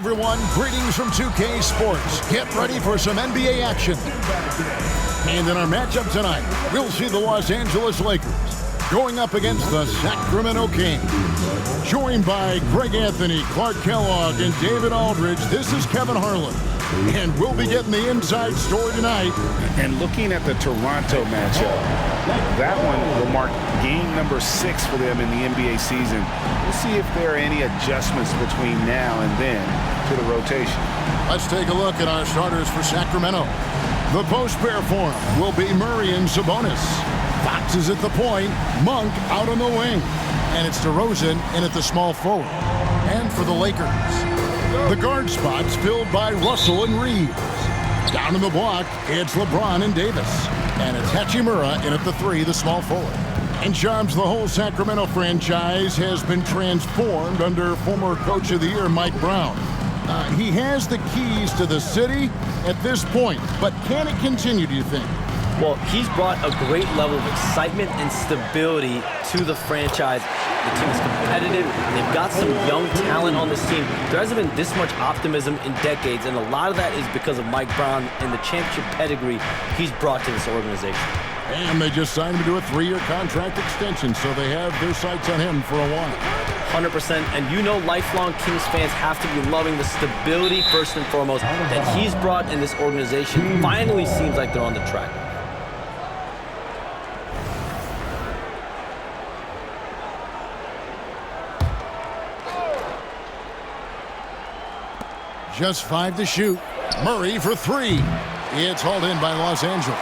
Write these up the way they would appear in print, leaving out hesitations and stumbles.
everyone. Greetings from 2K Sports. Get ready for some NBA action. And in our matchup tonight, we'll see the Los Angeles Lakers going up against the Sacramento Kings. Joined by Greg Anthony, Clark Kellogg, and David Aldridge, this is Kevin Harlan. And we'll be getting the inside story tonight. And looking at the Toronto matchup, that one will mark game number 6 for them in the NBA season. We'll see if there are any adjustments between now and then to the rotation. Let's take a look at our starters for Sacramento. The post pair for him will be Murray and Sabonis. Fox is at the point, Monk out on the wing. And it's DeRozan in at the small forward. And for the Lakers, the guard spots filled by Russell and Reeves. Down in the block, it's LeBron and Davis. And it's Hachimura in at the 3, the small forward. And Shams, the whole Sacramento franchise has been transformed under former Coach of the Year Mike Brown. He has the keys to the city at this point, but can it continue, do you think? Well, he's brought a great level of excitement and stability to the franchise. The team is competitive. They've got some young talent on this team. There hasn't been this much optimism in decades, and a lot of that is because of Mike Brown and the championship pedigree he's brought to this organization. And they just signed him to a 3-year contract extension, so they have their sights on him for a while. 100%, and you know lifelong Kings fans have to be loving the stability first and foremost that he's brought in this organization. Finally seems like they're on the track. Just 5 to shoot. Murray for 3. It's hauled in by Los Angeles.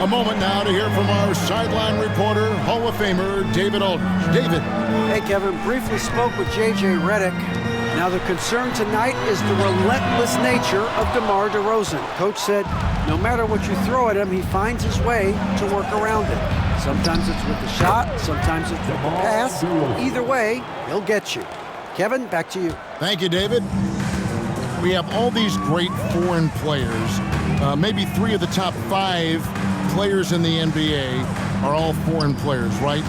A moment now to hear from our sideline reporter, Hall of Famer David Aldridge. David. Hey, Kevin. Briefly spoke with J.J. Redick. Now the concern tonight is the relentless nature of DeMar DeRozan. Coach said no matter what you throw at him, he finds his way to work around it. Sometimes it's with the shot, sometimes it's with the pass. Either way, he'll get you. Kevin, back to you. Thank you, David. We have all these great foreign players. Maybe 3 of the top 5 players in the NBA are all foreign players, right?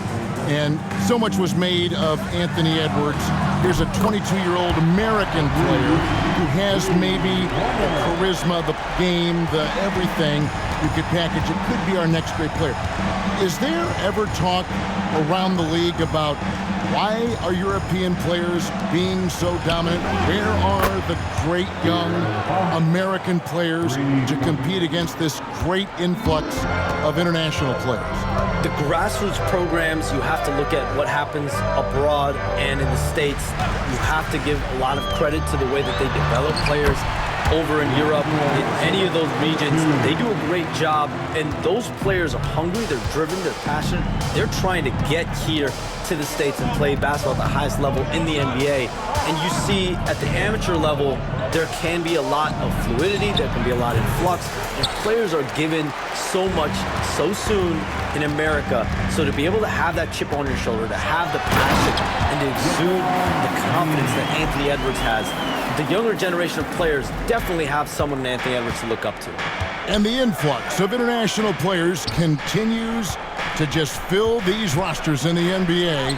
And so much was made of Anthony Edwards. Here's a 22-year-old American player who has maybe the charisma, the game, the everything you could package. It could be our next great player. Is there ever talk around the league about why are European players being so dominant? Where are the great young American players to compete against this great influx of international players? The grassroots programs, you have to look at what happens abroad and in the States. You have to give a lot of credit to the way that they develop players over in Europe, in any of those regions. They do a great job, and those players are hungry, they're driven, they're passionate. They're trying to get here to the States and play basketball at the highest level in the NBA. And you see at the amateur level, there can be a lot of fluidity, there can be a lot of flux, and players are given so much so soon in America. So to be able to have that chip on your shoulder, to have the passion, and to exude the confidence that Anthony Edwards has, the younger generation of players definitely have someone in Anthony Edwards to look up to. And the influx of international players continues to just fill these rosters in the NBA.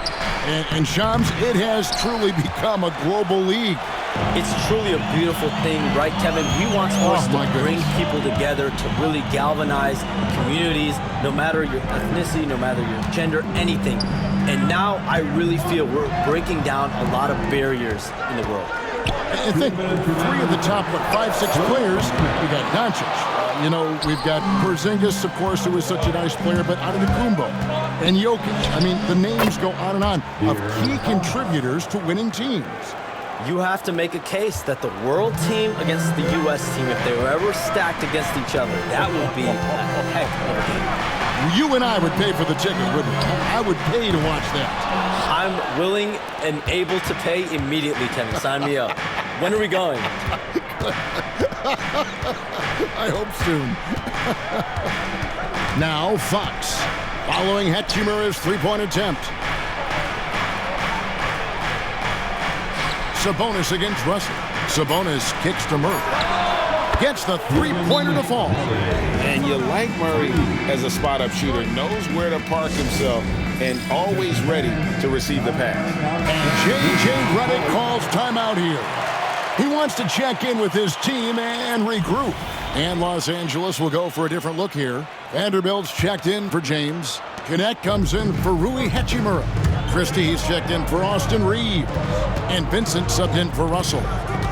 And Shams, it has truly become a global league. It's truly a beautiful thing, right, Kevin? He wants us to bring people together, to really galvanize communities, no matter your ethnicity, no matter your gender, anything. And now I really feel we're breaking down a lot of barriers in the world. I think 3 of the top, 5, 6 players, we got Doncic. We've got Porzingis, of course, who was such a nice player, but Antetokounmpo and Jokic. I mean, the names go on of key contributors to winning teams. You have to make a case that the world team against the U.S. team, if they were ever stacked against each other, that would be a heck of a game. You and I would pay for the ticket, wouldn't we? I would pay to watch that. I'm willing and able to pay immediately, Kevin. Sign me up. When are we going? I hope soon. Now Fox, following Hachimura's 3-point attempt. Sabonis against Russell. Sabonis kicks to Murray. Gets the 3-pointer to fall. And you like Murray as a spot-up shooter. Knows where to park himself and always ready to receive the pass. And J.J. Redick calls timeout here. He wants to check in with his team and regroup. And Los Angeles will go for a different look here. Vanderbilt's checked in for James. Connect comes in for Rui Hachimura. Christie's checked in for Austin Reeves. And Vincent subbed in for Russell.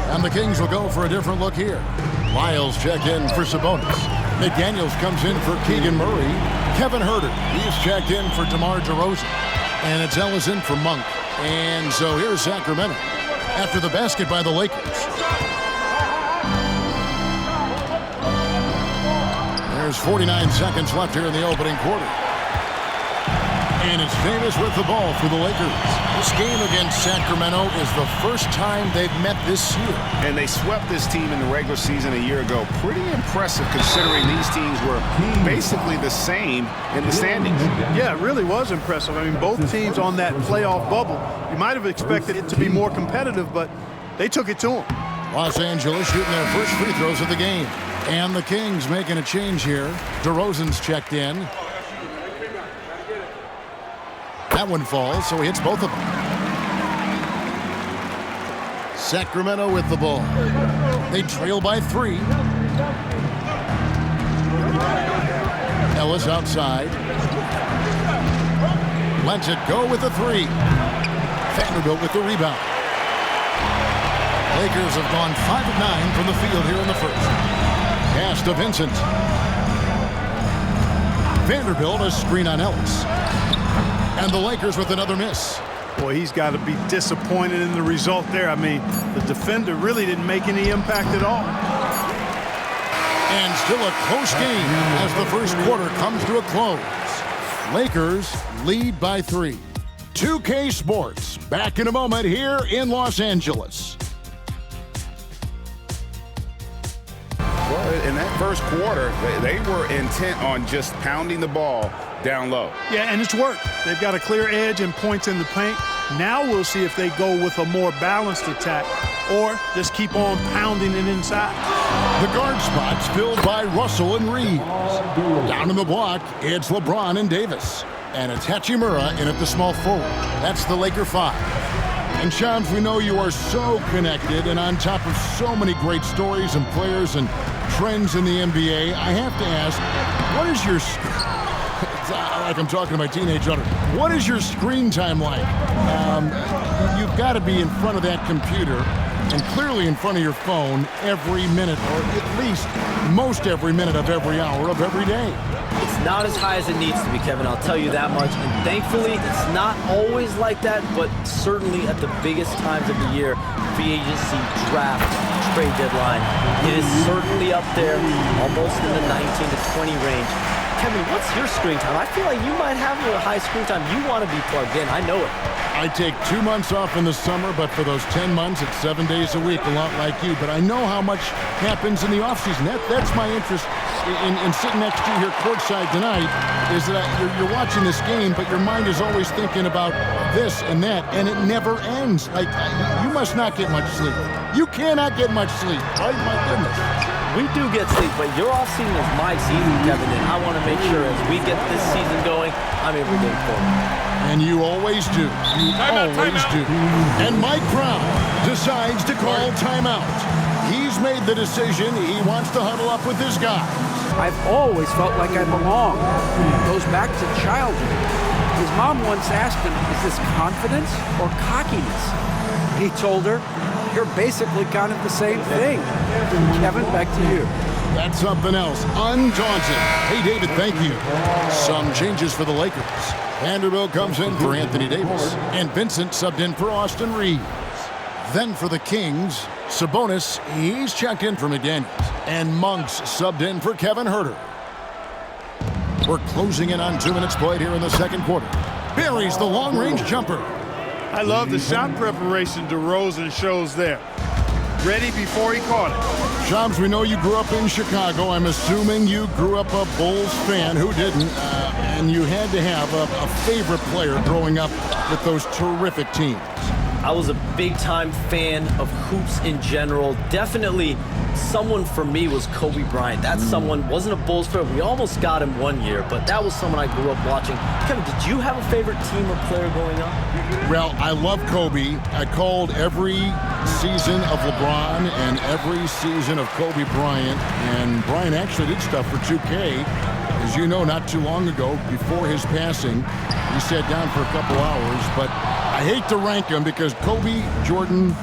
And the Kings will go for a different look here. Lyles checked in for Sabonis. McDaniels comes in for Keegan Murray. Kevin Huerter, he's checked in for DeMar DeRozan. And it's Ellis in for Monk. And so here's Sacramento after the basket by the Lakers. There's 49 seconds left here in the opening quarter. And it's Davis with the ball for the Lakers. This game against Sacramento is the first time they've met this year. And they swept this team in the regular season a year ago. Pretty impressive considering these teams were basically the same in the standings. Yeah, it really was impressive. I mean, both teams on that playoff bubble. You might have expected it to be more competitive, but they took it to them. Los Angeles shooting their first free throws of the game. And the Kings making a change here. DeRozan's checked in. That one falls, so he hits both of them. Sacramento with the ball. They trail by 3. Ellis outside. Lets it go with the 3. Vanderbilt with the rebound. Lakers have gone 5 of 9 from the field here in the first. Pass to Vincent. Vanderbilt a screen on Ellis. And the Lakers with another miss. Boy, he's got to be disappointed in the result there. I mean, the defender really didn't make any impact at all. And still a close game as the first quarter comes to a close. Lakers lead by 3. 2K Sports back in a moment here in Los Angeles. Well, in that first quarter, they were intent on just pounding the ball down low. Yeah, and it's worked. They've got a clear edge and points in the paint. Now we'll see if they go with a more balanced attack or just keep on pounding it inside. The guard spots filled by Russell and Reeves. Down in the block, it's LeBron and Davis. And it's Hachimura in at the small forward. That's the Laker 5. And Shams, we know you are so connected and on top of so many great stories and players and trends in the NBA. I have to ask, what is your... like I'm talking to my teenage daughter. What is your screen time like? You've got to be in front of that computer and clearly in front of your phone every minute, or at least most every minute of every hour of every day. It's not as high as it needs to be, Kevin. I'll tell you that much. And thankfully, it's not always like that, but certainly at the biggest times of the year, free agency, draft, trade deadline, it is certainly up there, almost in the 19 to 20 range. Kevin, what's your screen time? I feel like you might have a high screen time. You want to be plugged in. I know it. I take 2 months off in the summer, but for those 10 months, it's 7 days a week, a lot like you. But I know how much happens in the offseason. That's my interest in sitting next to you here courtside tonight, is that you're watching this game, but your mind is always thinking about this and that, and it never ends. Like, you must not get much sleep. You cannot get much sleep. Oh, my goodness. We do get sleep, but your offseason is my season, Kevin, and I want to make sure as we get this season going, I'm able to get forward. And you always do. You always do. And Mike Brown decides to call timeout. He's made the decision. He wants to huddle up with his guys. I've always felt like I belong. It goes back to childhood. His mom once asked him, is this confidence or cockiness? He told her, you're basically kind of the same thing. Kevin, back to you. That's something else. Undaunted. Hey, David, thank you. Some changes for the Lakers. Vanderbilt comes in for Anthony Davis. And Vincent subbed in for Austin Reeves. Then for the Kings, Sabonis, he's checked in for McDaniels. And Monk's subbed in for Kevin Huerter. We're closing in on 2 minutes played here in the second quarter. Buries the long-range jumper. I love the shot preparation DeRozan shows there. Ready before he caught it. Shams, we know you grew up in Chicago. I'm assuming you grew up a Bulls fan. Who didn't? And you had to have a favorite player growing up with those terrific teams. I was a big-time fan of hoops in general. Definitely someone for me was Kobe Bryant. That's someone, wasn't a Bulls player. We almost got him one year, but that was someone I grew up watching. Kevin, did you have a favorite team or player growing up? Well, I love Kobe. I called every season of LeBron and every season of Kobe Bryant. And Bryant actually did stuff for 2K. As you know, not too long ago, before his passing, he sat down for a couple hours. But I hate to rank them because Kobe, Jordan,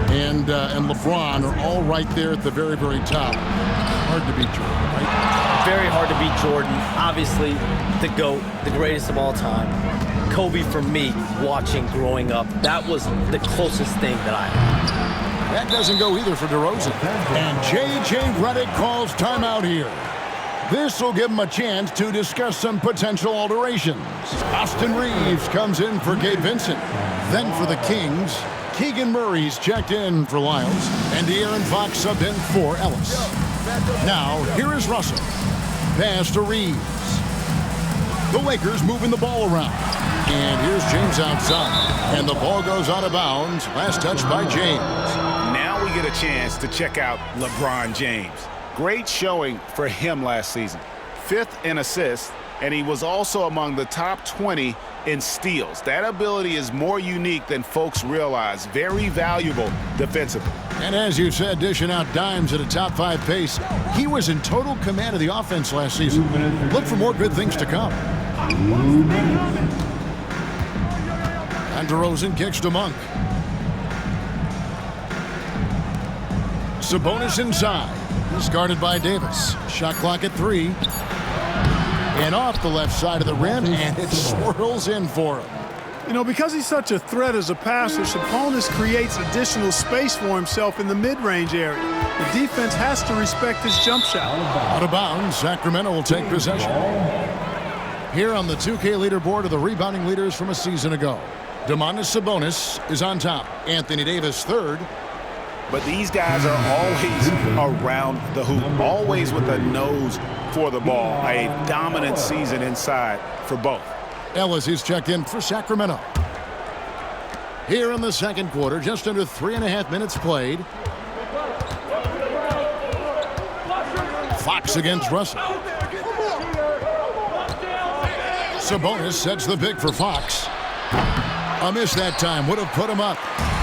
and LeBron are all right there at the very, very top. Hard to beat Jordan, right? Very hard to beat Jordan. Obviously, the GOAT, the greatest of all time. Kobe, for me, watching growing up, that was the closest thing that I had. That doesn't go either for DeRozan. And J.J. Redick calls timeout here. This will give him a chance to discuss some potential alterations. Austin Reeves comes in for Gabe Vincent. Then for the Kings, Keegan Murray's checked in for Lyles, and De'Aaron Fox subbed in for Ellis. Now, here is Russell. Pass to Reeves. The Lakers moving the ball around. And here's James outside. And the ball goes out of bounds. Last touch by James. Now we get a chance to check out LeBron James. Great showing for him last season. 5th in assists, and he was also among the top 20 in steals. That ability is more unique than folks realize. Very valuable defensively. And as you said, dishing out dimes at a top 5 pace. He was in total command of the offense last season. Look for more good things to come. And DeRozan kicks to Monk. Sabonis inside. He's guarded by Davis. Shot clock at 3. And off the left side of the rim, and it swirls in for him. You know, because he's such a threat as a passer, Sabonis creates additional space for himself in the mid-range area. The defense has to respect his jump shot. Out of bounds, Sacramento will take possession. Here on the 2K leaderboard are the rebounding leaders from a season ago. Domantas Sabonis is on top. Anthony Davis third. But these guys are always around the hoop, always with a nose for the ball. A dominant season inside for both. Ellis is checked in for Sacramento. Here in the second quarter, just under 3.5 minutes played. Fox against Russell. Sabonis sets the pick for Fox. A miss that time would have put him up.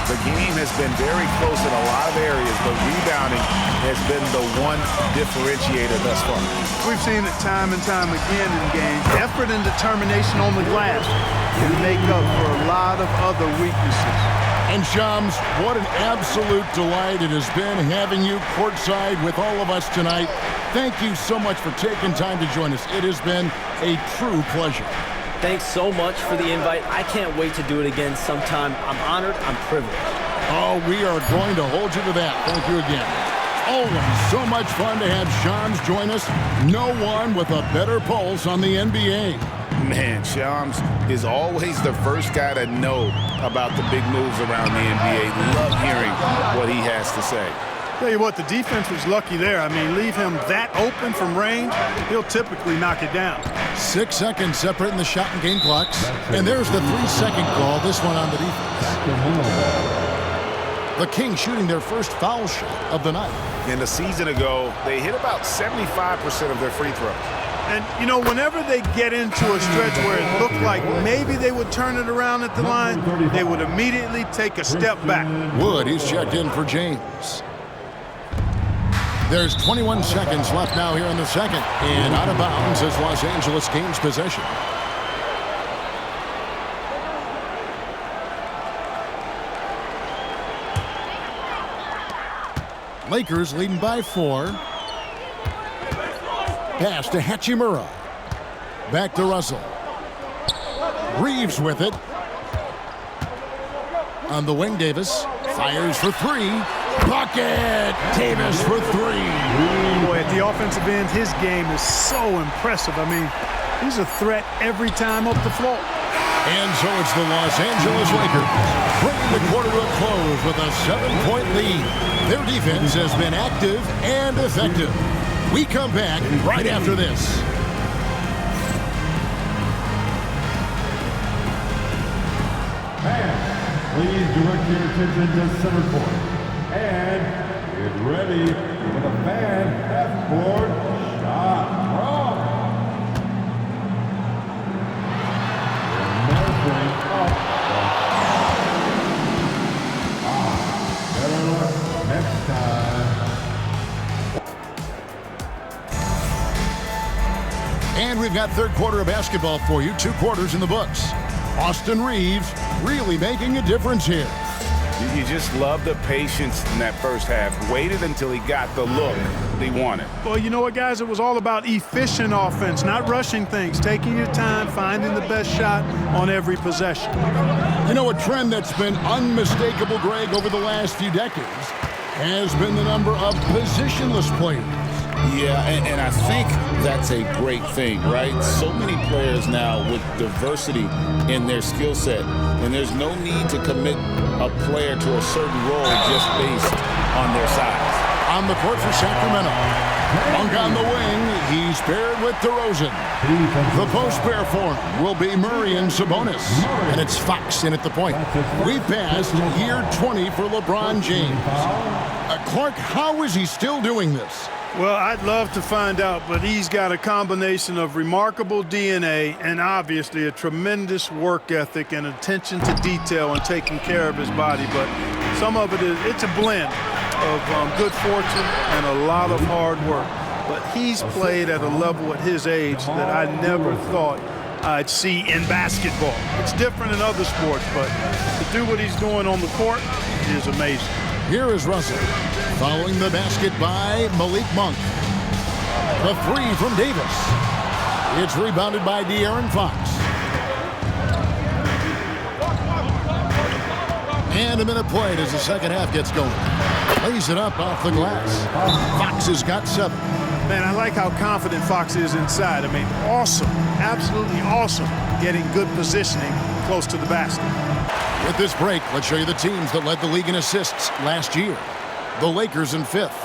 The game has been very close in a lot of areas, but rebounding has been the one differentiator thus far. We've seen it time and time again in games. Effort and determination on the glass can make up for a lot of other weaknesses. And Shams, what an absolute delight it has been having you courtside with all of us tonight. Thank you so much for taking time to join us. It has been a true pleasure. Thanks so much for the invite. I can't wait to do it again sometime. I'm honored. I'm privileged. Oh, we are going to hold you to that. Thank you again. Always so much fun to have Shams join us. No one with a better pulse on the NBA. Man, Shams is always the first guy to know about the big moves around the NBA. Love hearing what he has to say. Tell you what, the defense was lucky there. I mean, leave him that open from range, he'll typically knock it down. 6 seconds separating the shot and game clocks. And there's the 3-second call, this one on the defense. The Kings shooting their first foul shot of the night. And a season ago, they hit about 75% of their free throws. And, you know, whenever they get into a stretch where it looked like maybe they would turn it around at the line, they would immediately take a step back. Wood, he's checked in for James. There's 21 seconds left now here in the second. And out of bounds as Los Angeles gains possession. Lakers leading by 4. Pass to Hachimura. Back to Russell. Reeves with it. On the wing, Davis. Fires for 3. Bucket! Davis for 3. Boy, at the offensive end, his game is so impressive. I mean, he's a threat every time up the floor. And so it's the Los Angeles Lakers bringing the quarter to a close with a 7-point lead. Their defense has been active and effective. We come back right after this. Please direct your attention to center court. And get ready for the fan half-court shot from measuring up. Better luck next time. And we've got third quarter of basketball for you. 2 quarters in the books. Austin Reaves really making a difference here. You just love the patience in that first half. Waited until he got the look he wanted. Well, you know what, guys? It was all about efficient offense, not rushing things, taking your time, finding the best shot on every possession. You know, a trend that's been unmistakable, Greg, over the last few decades has been the number of positionless players. Yeah, and I think that's a great thing, right? So many players now with diversity in their skill set, and there's no need to commit a player to a certain role just based on their size. On the court for Sacramento. Monk on the wing. He's paired with DeRozan. The post pair for him will be Murray and Sabonis. And it's Fox in at the point. We've passed year 20 for LeBron James. Clark, how is he still doing this? Well, I'd love to find out, but he's got a combination of remarkable DNA and obviously a tremendous work ethic and attention to detail and taking care of his body. But some of it's a blend of good fortune and a lot of hard work. But he's played at a level at his age that I never thought I'd see in basketball. It's different in other sports, but to do what he's doing on the court is amazing. Here is Russell, following the basket by Malik Monk. The 3 from Davis. It's rebounded by De'Aaron Fox. And a minute played as the second half gets going. Lays it up off the glass. Fox has got 7. Man, I like how confident Fox is inside. I mean, awesome, absolutely awesome, getting good positioning close to the basket. With this break, let's show you the teams that led the league in assists last year. The Lakers in 5th.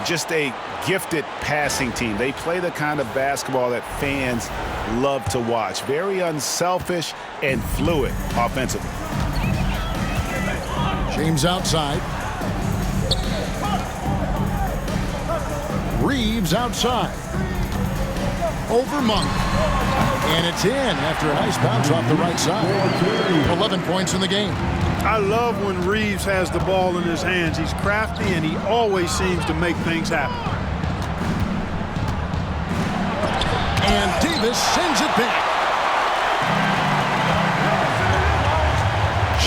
Just a gifted passing team. They play the kind of basketball that fans love to watch. Very unselfish and fluid offensively. James outside. Reaves outside. Over Monk. And it's in after a nice bounce off the right side. 11 points in the game. I love when Reaves has the ball in his hands. He's crafty, and he always seems to make things happen. And Davis sends it back.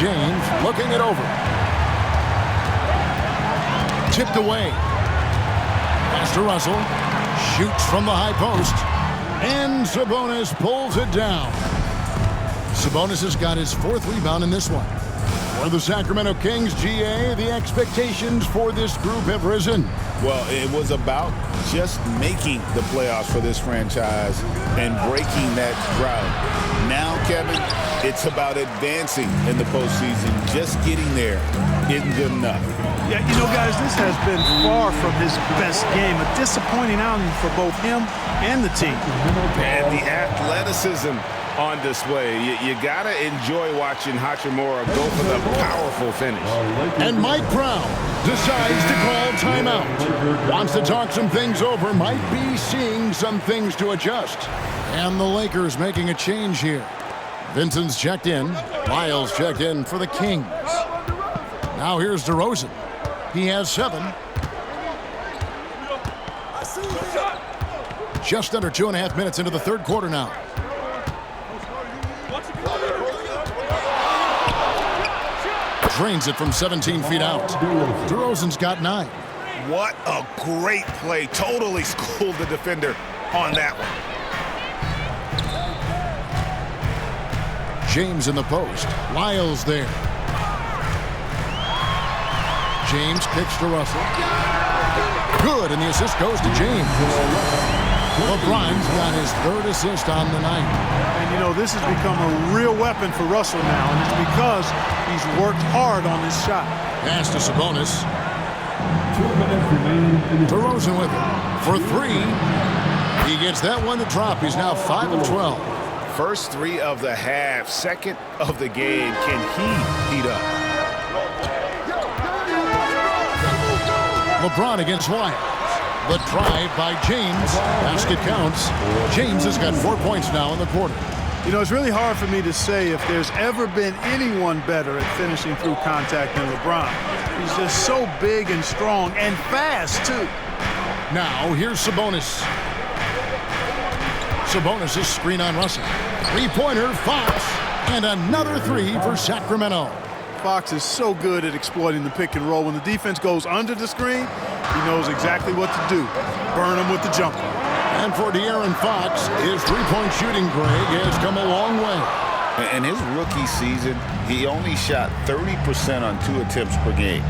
James looking it over. Tipped away. Pass to Russell. Shoots from the high post. And Sabonis pulls it down. Sabonis has got his 4th rebound in this one. For the Sacramento Kings, GA, the expectations for this group have risen. Well, it was about just making the playoffs for this franchise and breaking that drought. Now, Kevin, it's about advancing in the postseason. Just getting there isn't good enough. Yeah, you know, guys, this has been far from his best game. A disappointing outing for both him and the team. And the athleticism on display. You got to enjoy watching Hachimura go for the powerful finish. And Mike Brown decides to call timeout. Wants to talk some things over. Might be seeing some things to adjust. And the Lakers making a change here. Vincent's checked in. Lyles checked in for the Kings. Now here's DeRozan. He has 7. Just under 2.5 minutes into the third quarter now. Drains it from 17 feet out. DeRozan's got 9. What a great play. Totally schooled the defender on that one. James in the post. Lyles there. James kicks to Russell. Good, and the assist goes to James. LeBron's got his 3rd assist on the night. And, you know, this has become a real weapon for Russell now, and it's because he's worked hard on his shot. Pass to Sabonis. 2 minutes remaining. DeRozan with it. For 3. He gets that one to drop. He's now 5 of 12. First three of the half, second of the game. Can he heat up? LeBron against Wiles. The drive by James. Basket counts. James has got 4 points now in the quarter. You know, it's really hard for me to say if there's ever been anyone better at finishing through contact than LeBron. He's just so big and strong and fast, too. Now, here's Sabonis. Sabonis' screen on Russell. Three-pointer, Fox. And another three for Sacramento. Fox is so good at exploiting the pick and roll. When the defense goes under the screen, he knows exactly what to do. Burn him with the jumper. And for De'Aaron Fox, his three-point shooting, Greg, has come a long way. In his rookie season, he only shot 30% on 2 attempts per game.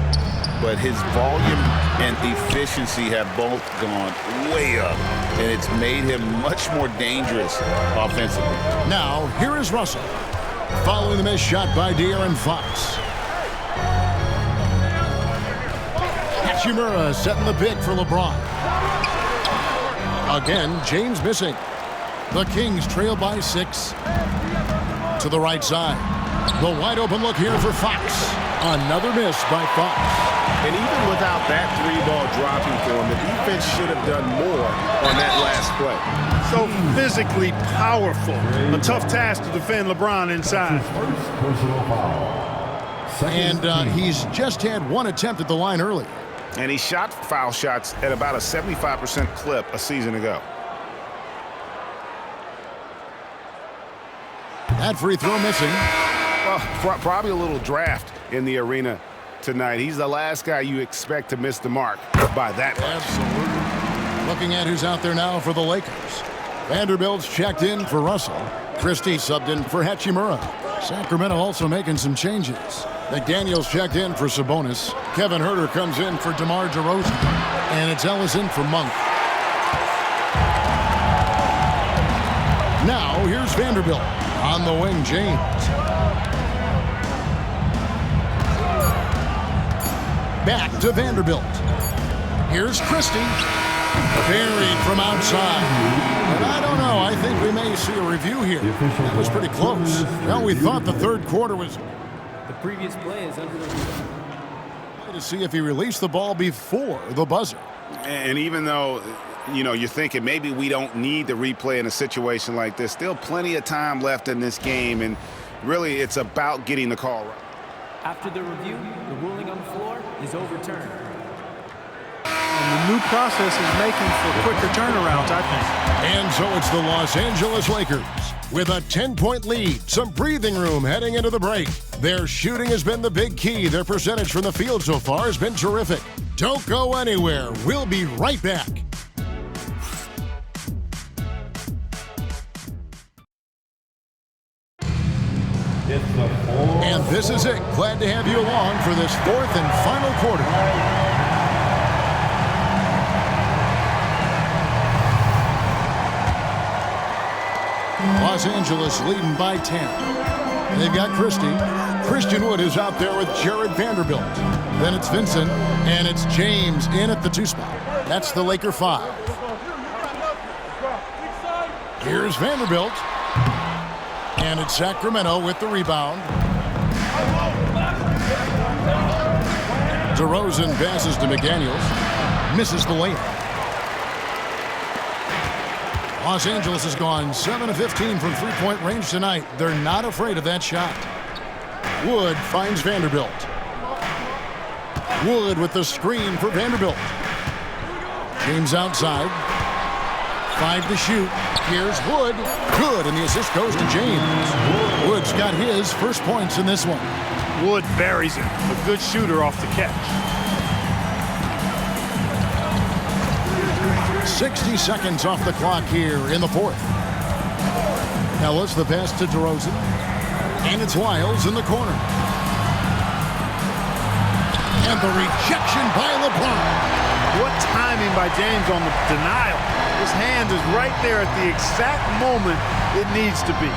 But his volume and efficiency have both gone way up, and it's made him much more dangerous offensively. Now, here is Russell, following the missed shot by De'Aaron Fox. Hachimura setting the pick for LeBron. Again, James missing. The Kings trail by 6. To the right side. The wide open look here for Fox. Another miss by Fox. And even without that 3-ball dropping for him, the defense should have done more on that last play. So physically powerful. A tough task to defend LeBron inside. First personal foul. And he's just had 1 attempt at the line early. And he shot foul shots at about a 75% clip a season ago. That free throw missing. Well, probably a little draft in the arena tonight. He's the last guy you expect to miss the mark by that much. Absolutely. Looking at who's out there now for the Lakers. Vanderbilt's checked in for Russell. Christie subbed in for Hachimura. Sacramento also making some changes. McDaniels checked in for Sabonis. Kevin Huerter comes in for DeMar DeRozan. And it's Ellis in for Monk. Now, here's Vanderbilt. On the wing, James. Back to Vanderbilt. Here's Christie. Buried from outside. But I don't know. I think we may see a review here. That was pretty close. Well, we thought the third quarter was... The previous play is under review. To see if he released the ball before the buzzer. And even though, you know, you're thinking maybe we don't need the replay in a situation like this, still plenty of time left in this game, and really it's about getting the call right. After the review, the ruling on the floor is overturned. And the new process is making for quicker turnarounds, I think. And so it's the Los Angeles Lakers with a 10-point lead, some breathing room heading into the break. Their shooting has been the big key. Their percentage from the field so far has been terrific. Don't go anywhere. We'll be right back. And this is it. Glad to have you along for this 4th and final quarter. Los Angeles leading by 10. They've got Christie. Christian Wood is out there with Jared Vanderbilt. Then it's Vincent, and it's James in at the 2 spot. That's the Laker 5. Here's Vanderbilt. And it's Sacramento with the rebound. DeRozan passes to McDaniels. Misses the layup. Los Angeles has gone 7 of 15 from three-point range tonight. They're not afraid of that shot. Wood finds Vanderbilt. Wood with the screen for Vanderbilt. James outside. 5 to shoot. Here's Wood. Good, and the assist goes to James. Wood's got his first points in this one. Wood buries it. A good shooter off the catch. 60 seconds off the clock here in the 4th. Ellis, the pass to DeRozan. And it's Wiles in the corner. And the rejection by LeBron. What timing by James on the denial. His hand is right there at the exact moment it needs to be.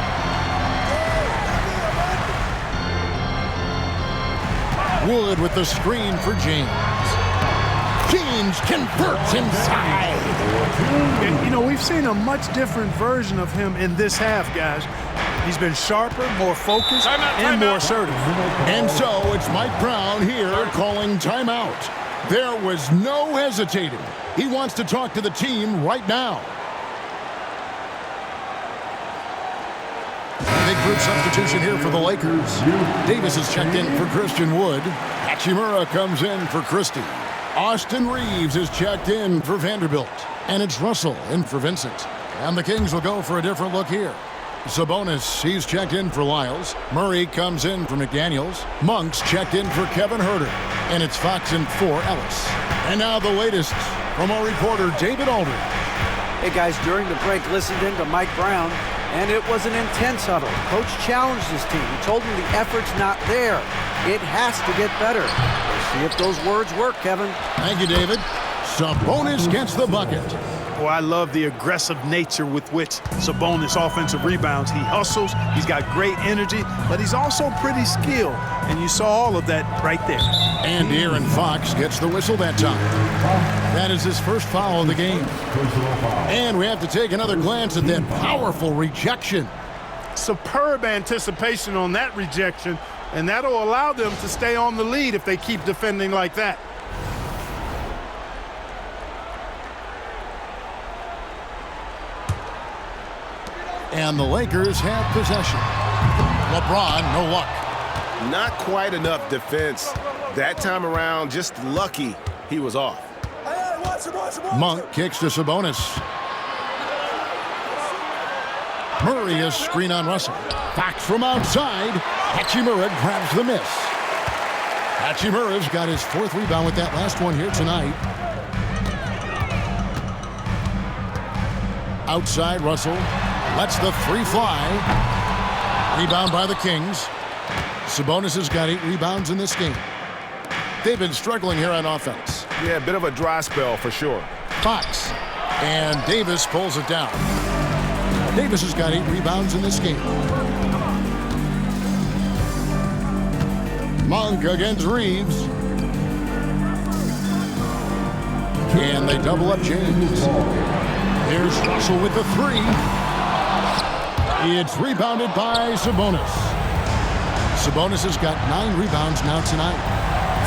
Wood with the screen for James. James converts inside. And, you know, we've seen a much different version of him in this half, guys. He's been sharper, more focused, and more assertive. And so it's Mike Brown here calling timeout. There was no hesitating. He wants to talk to the team right now. Big group substitution here for the Lakers. Davis is checked in for Christian Wood. Hachimura comes in for Christie. Austin Reeves is checked in for Vanderbilt. And it's Russell in for Vincent. And the Kings will go for a different look here. Sabonis, he's checked in for Lyles. Murray comes in for McDaniels. Monk's checked in for Kevin Huerter. And it's Fox in for Ellis. And now the latest from our reporter, David Aldridge. Hey, guys, during the break, listened in to Mike Brown, and it was an intense huddle. Coach challenged his team. He told them the effort's not there. It has to get better. We'll see if those words work, Kevin. Thank you, David. Sabonis gets the bucket. Well, I love the aggressive nature with which Sabonis offensive rebounds. He hustles, he's got great energy, but he's also pretty skilled. And you saw all of that right there. And Aaron Fox gets the whistle that time. That is his first foul of the game. And we have to take another glance at that powerful rejection. Superb anticipation on that rejection, and that'll allow them to stay on the lead if they keep defending like that. And the Lakers have possession. LeBron, no luck. Not quite enough defense. That time around, just lucky he was off. Monk kicks to Sabonis. Murray is screen on Russell. Fox from outside. Hachimura grabs the miss. Hachimura's got his fourth rebound with that last one here tonight. Outside, Russell lets the three fly. Rebound by the Kings. Sabonis has got 8 rebounds in this game. They've been struggling here on offense. Yeah, a bit of a dry spell for sure. Fox. And Davis pulls it down. Davis has got 8 rebounds in this game. Monk against Reeves. And they double up James. Here's Russell with the 3. It's rebounded by Sabonis. Sabonis has got 9 rebounds now tonight.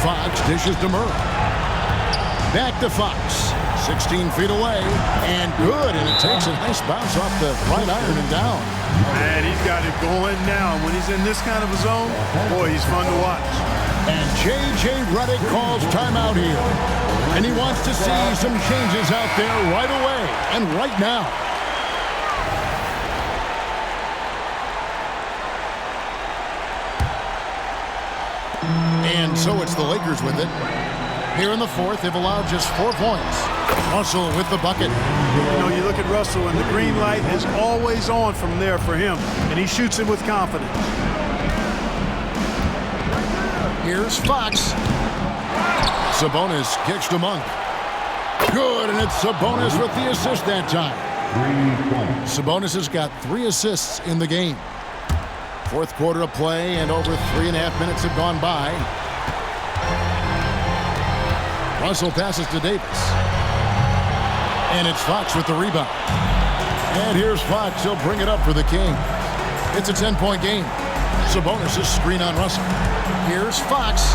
Fox dishes to Murray. Back to Fox. 16 feet away. And good. And it takes a nice bounce off the right iron and down. Man, he's got it going now. When he's in this kind of a zone, boy, he's fun to watch. And J.J. Redick calls timeout here. And he wants to see some changes out there right away and right now. And so it's the Lakers with it. Here in the fourth, they've allowed just 4 points. Russell with the bucket. You know, you look at Russell, and the green light is always on from there for him, and he shoots it with confidence. Here's Fox. Sabonis kicks to Monk. Good, and it's Sabonis with the assist that time. Sabonis has got 3 assists in the game. Fourth quarter of play, and over 3.5 minutes have gone by. Russell passes to Davis. And it's Fox with the rebound. And here's Fox. He'll bring it up for the Kings. It's a 10-point game. Sabonis is screen on Russell. Here's Fox.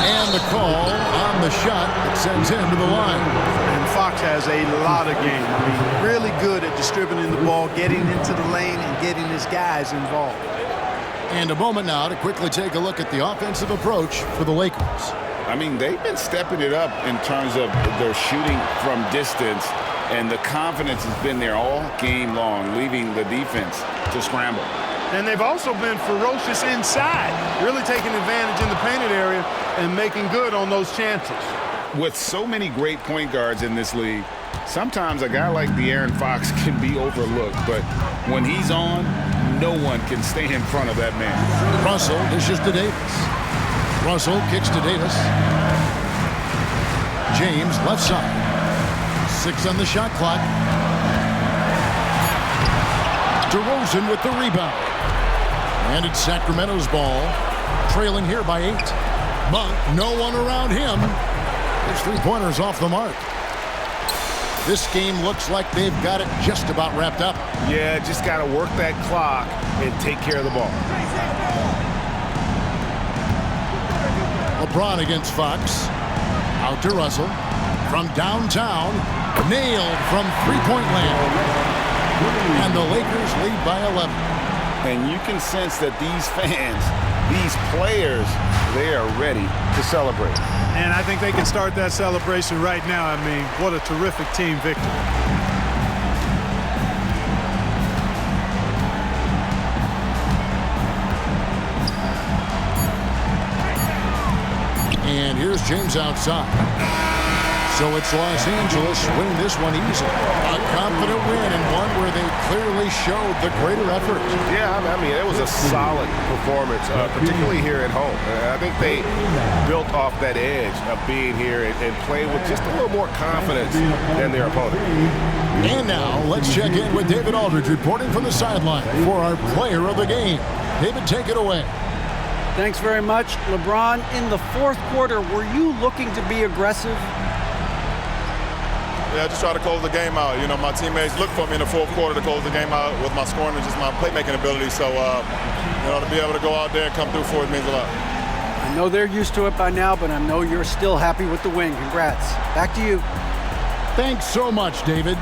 And the call on the shot that sends him to the line. And Fox has a lot of game. I mean, really good at distributing the ball, getting into the lane, and getting his guys involved. And a moment now to quickly take a look at the offensive approach for the Lakers. I mean, they've been stepping it up in terms of their shooting from distance, and the confidence has been there all game long, leaving the defense to scramble. And they've also been ferocious inside, really taking advantage in the painted area and making good on those chances. With so many great point guards in this league, sometimes a guy like De'Aaron Fox can be overlooked, but when he's on, no one can stay in front of that man. Russell dishes to Davis. Russell kicks to Davis. James left side. 6 on the shot clock. DeRozan with the rebound. And it's Sacramento's ball. Trailing here by 8. Monk, no one around him. His three-pointer's off the mark. This game looks like they've got it just about wrapped up. Yeah, just got to work that clock and take care of the ball. LeBron against Fox. Out to Russell. From downtown. Nailed from three-point land. And the Lakers lead by 11. And you can sense that these fans, these players, they are ready to celebrate. And I think they can start that celebration right now. I mean, what a terrific team victory. And here's James outside. So it's Los Angeles winning this one easily. A confident win and one where they clearly showed the greater effort. Yeah, I mean, it was a solid performance, particularly here at home. I think they built off that edge of being here and played with just a little more confidence than their opponent. And now let's check in with David Aldridge reporting from the sideline for our player of the game. David, take it away. Thanks very much. LeBron, in the fourth quarter, were you looking to be aggressive? Yeah, I just try to close the game out. You know, my teammates look for me in the fourth quarter to close the game out with my scoring and just my playmaking ability. So, you know, to be able to go out there and come through for it means a lot. I know they're used to it by now, but I know you're still happy with the win. Congrats. Back to you. Thanks so much, David.